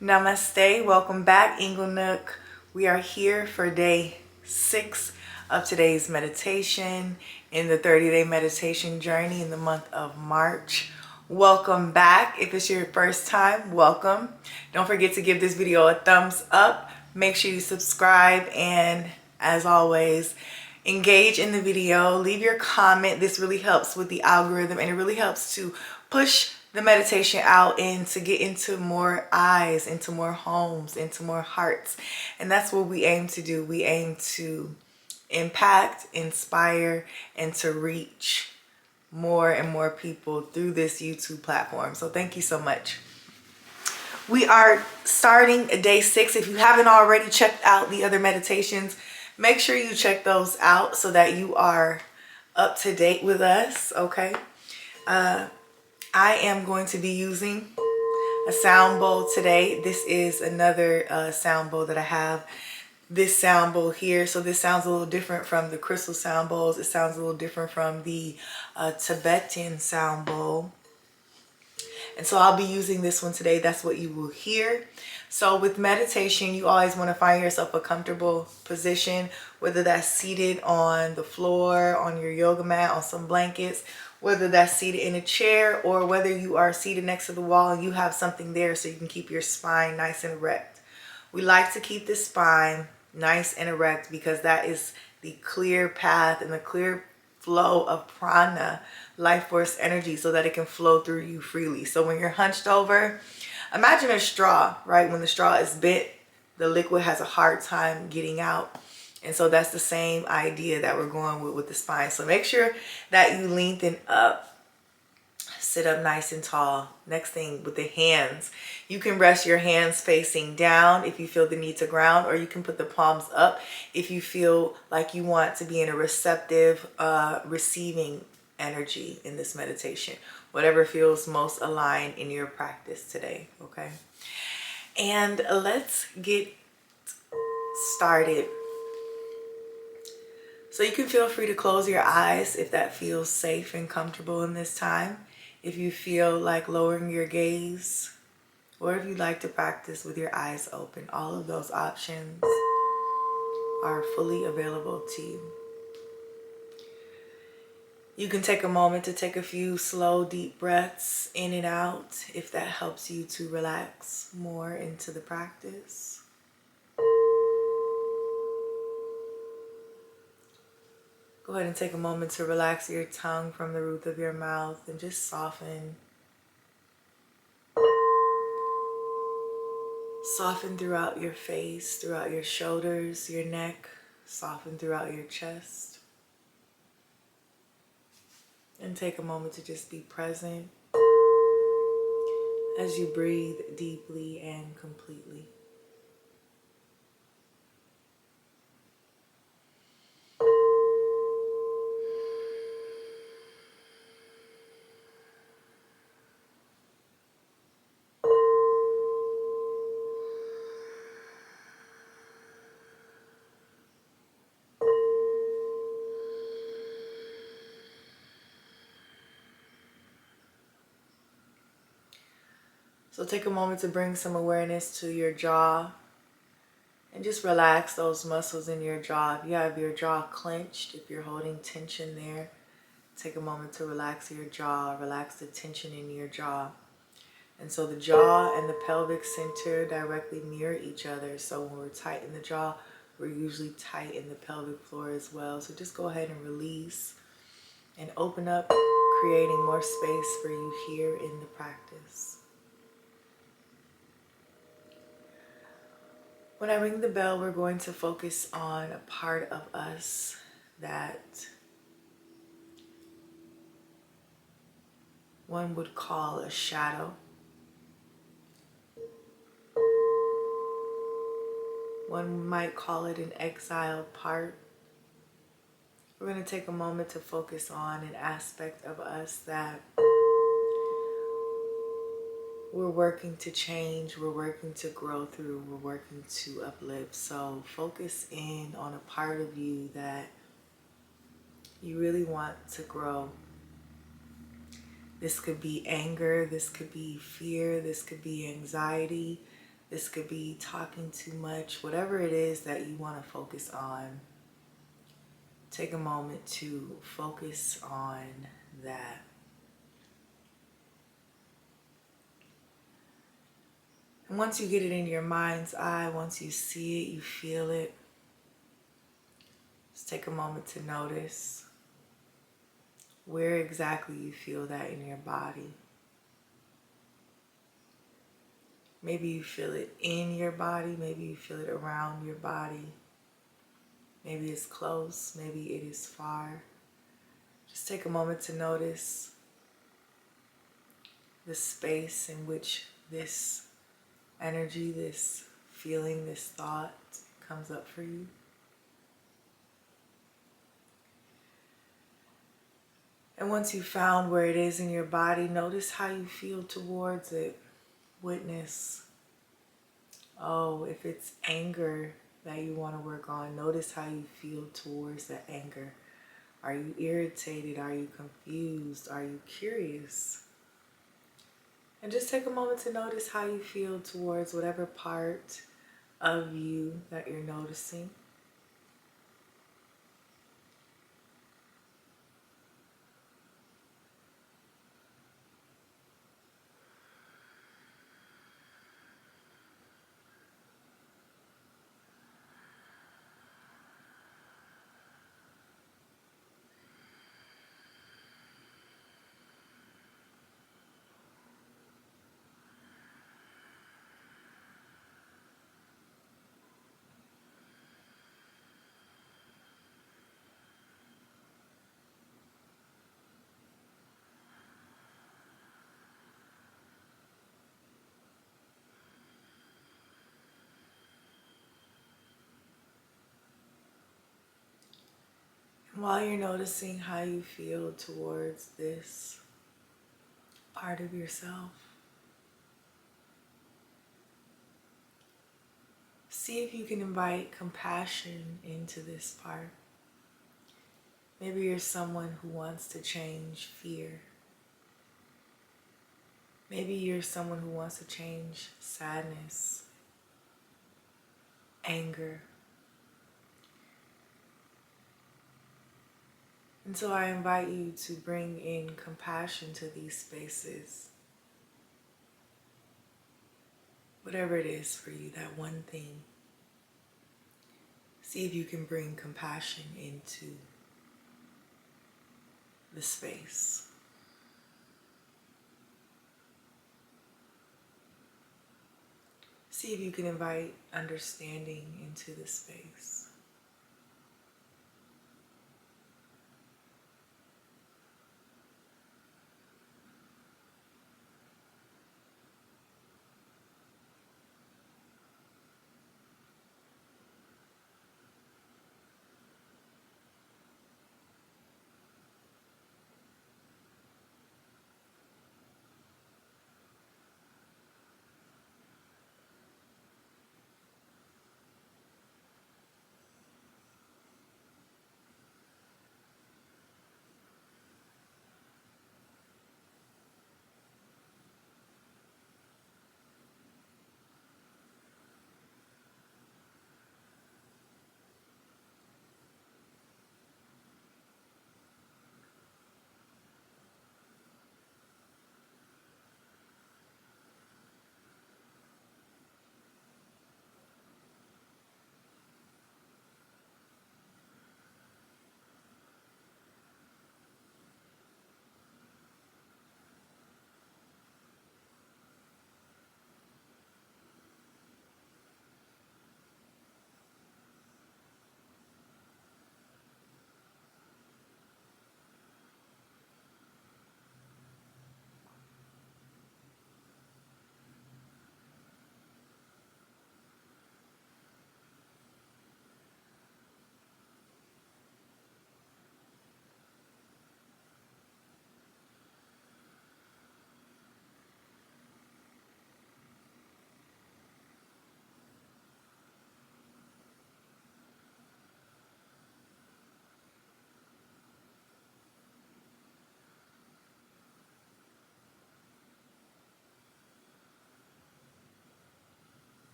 Namaste, welcome back, Inglenook. We are here for day 6 of today's meditation in the 30-day meditation journey in the month of March. Welcome back. If it's your first time, welcome. Don't forget to give this video a thumbs up. Make sure you subscribe and, as always, engage in the video. Leave your comment. This really helps with the algorithm and it really helps to push the meditation out and to get into more eyes, into more homes, into more hearts. And that's what we aim to do. We aim to impact, inspire, and to reach more and more people through this YouTube platform. So thank you so much. We are starting day 6. If you haven't already checked out the other meditations, make sure you check those out so that you are up to date with us, okay? I am going to be using a sound bowl today. This is another sound bowl that I have. This sound bowl here. So this sounds a little different from the crystal sound bowls. It sounds a little different from the Tibetan sound bowl. And so I'll be using this one today. That's what you will hear. So with meditation, you always want to find yourself a comfortable position, whether that's seated on the floor, on your yoga mat, on some blankets, whether that's seated in a chair, or whether you are seated next to the wall and you have something there so you can keep your spine nice and erect. We like to keep the spine nice and erect because that is the clear path and the clear flow of prana, life force energy, so that it can flow through you freely. So when you're hunched over, imagine a straw, right? When the straw is bent, the liquid has a hard time getting out. And so that's the same idea that we're going with the spine. So make sure that you lengthen up, sit up nice and tall. Next thing, with the hands, you can rest your hands facing down if you feel the need to ground, or you can put the palms up if you feel like you want to be in a receptive, receiving energy in this meditation. Whatever feels most aligned in your practice today, okay? And let's get started. So you can feel free to close your eyes if that feels safe and comfortable in this time. If you feel like lowering your gaze, or if you'd like to practice with your eyes open, all of those options are fully available to you. You can take a moment to take a few slow, deep breaths in and out if that helps you to relax more into the practice. Go ahead and take a moment to relax your tongue from the roof of your mouth and just soften. Soften throughout your face, throughout your shoulders, your neck. Soften throughout your chest. And take a moment to just be present as you breathe deeply and completely. So take a moment to bring some awareness to your jaw and just relax those muscles in your jaw. If you have your jaw clenched, if you're holding tension there, take a moment to relax your jaw, relax the tension in your jaw. And so the jaw and the pelvic center directly mirror each other. So when we're tight in the jaw, we're usually tight in the pelvic floor as well. So just go ahead and release and open up, creating more space for you here in the practice. When I ring the bell, we're going to focus on a part of us that one would call a shadow. One might call it an exiled part. We're going to take a moment to focus on an aspect of us that we're working to change, we're working to grow through, we're working to uplift. So focus in on a part of you that you really want to grow. This could be anger, this could be fear, this could be anxiety, This could be talking too much, whatever it is that you want to focus on. Take a moment to focus on that. And once you get it in your mind's eye, once you see it, you feel it, just take a moment to notice where exactly you feel that in your body. Maybe you feel it in your body, maybe you feel it around your body. Maybe it's close, maybe it is far. Just take a moment to notice the space in which this energy, this feeling, this thought comes up for you. And once you've found where it is in your body, notice how you feel towards it. Witness. Oh, if it's anger that you want to work on, notice how you feel towards that anger. Are you irritated? Are you confused? Are you curious? And just take a moment to notice how you feel towards whatever part of you that you're noticing. And while you're noticing how you feel towards this part of yourself, see if you can invite compassion into this part. Maybe you're someone who wants to change fear. Maybe you're someone who wants to change sadness, anger. And so I invite you to bring in compassion to these spaces. Whatever it is for you, that one thing. See if you can bring compassion into the space. See if you can invite understanding into the space.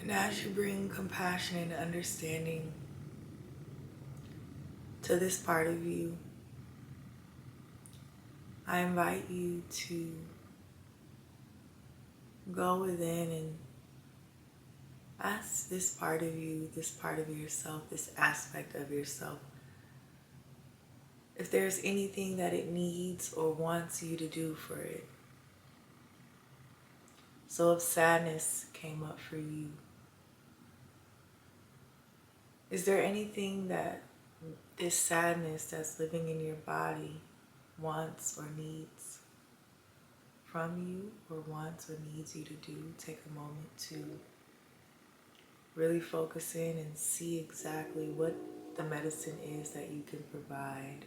And as you bring compassion and understanding to this part of you, I invite you to go within and ask this part of you, this part of yourself, this aspect of yourself, if there's anything that it needs or wants you to do for it. So if sadness came up for you, is there anything that this sadness that's living in your body wants or needs from you, or wants or needs you to do? Take a moment to really focus in and see exactly what the medicine is that you can provide.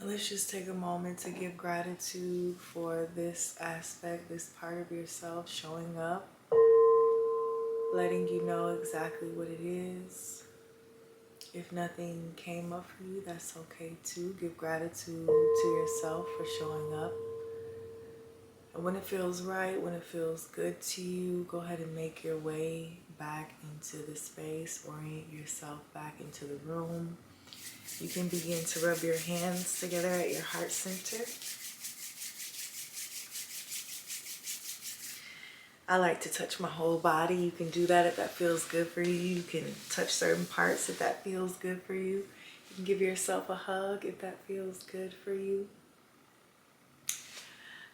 And let's just take a moment to give gratitude for this aspect, this part of yourself showing up, letting you know exactly what it is. If nothing came up for you, that's okay too. Give gratitude to yourself for showing up. And when it feels right, when it feels good to you, go ahead and make your way back into the space. Orient yourself back into the room. You can begin to rub your hands together at your heart center. I like to touch my whole body. You can do that if that feels good for you. You can touch certain parts if that feels good for you. You can give yourself a hug if that feels good for you.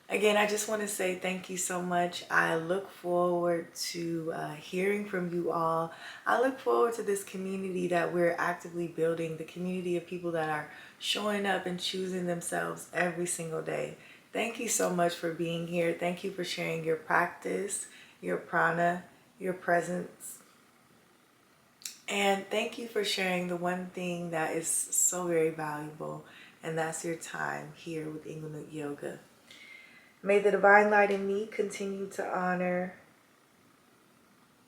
Again, I just want to say thank you so much. I look forward to hearing from you all. I look forward to this community that we're actively building, the community of people that are showing up and choosing themselves every single day. Thank you so much for being here. Thank you for sharing your practice, your prana, your presence. And thank you for sharing the one thing that is so very valuable, and that's your time here with Inglenook Yoga. May the divine light in me continue to honor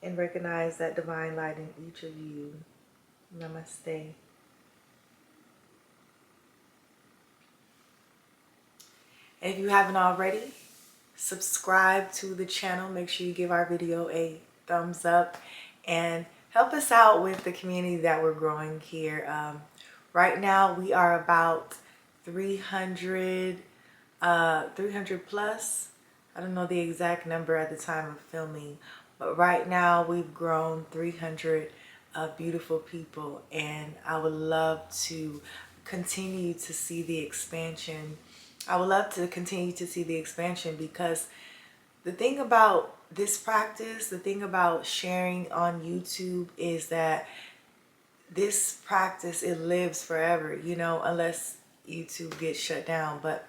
and recognize that divine light in each of you. Namaste. And if you haven't already, subscribe to the channel. Make sure you give our video a thumbs up and help us out with the community that we're growing here. Right now we are about 300 plus. I don't know the exact number at the time of filming, but right now we've grown 300 beautiful people, and I would love to continue to see the expansion. I would love to continue to see the expansion, because the thing about this practice, the thing about sharing on YouTube is that this practice, it lives forever, you know, unless YouTube gets shut down. But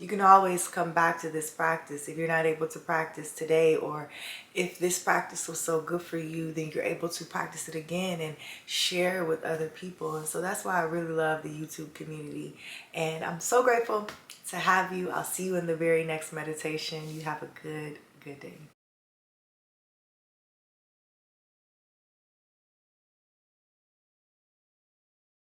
you can always come back to this practice. If you're not able to practice today, or if this practice was so good for you, then you're able to practice it again and share it with other people. And so that's why I really love the YouTube community. And I'm so grateful to have you. I'll see you in the very next meditation. You have a good day.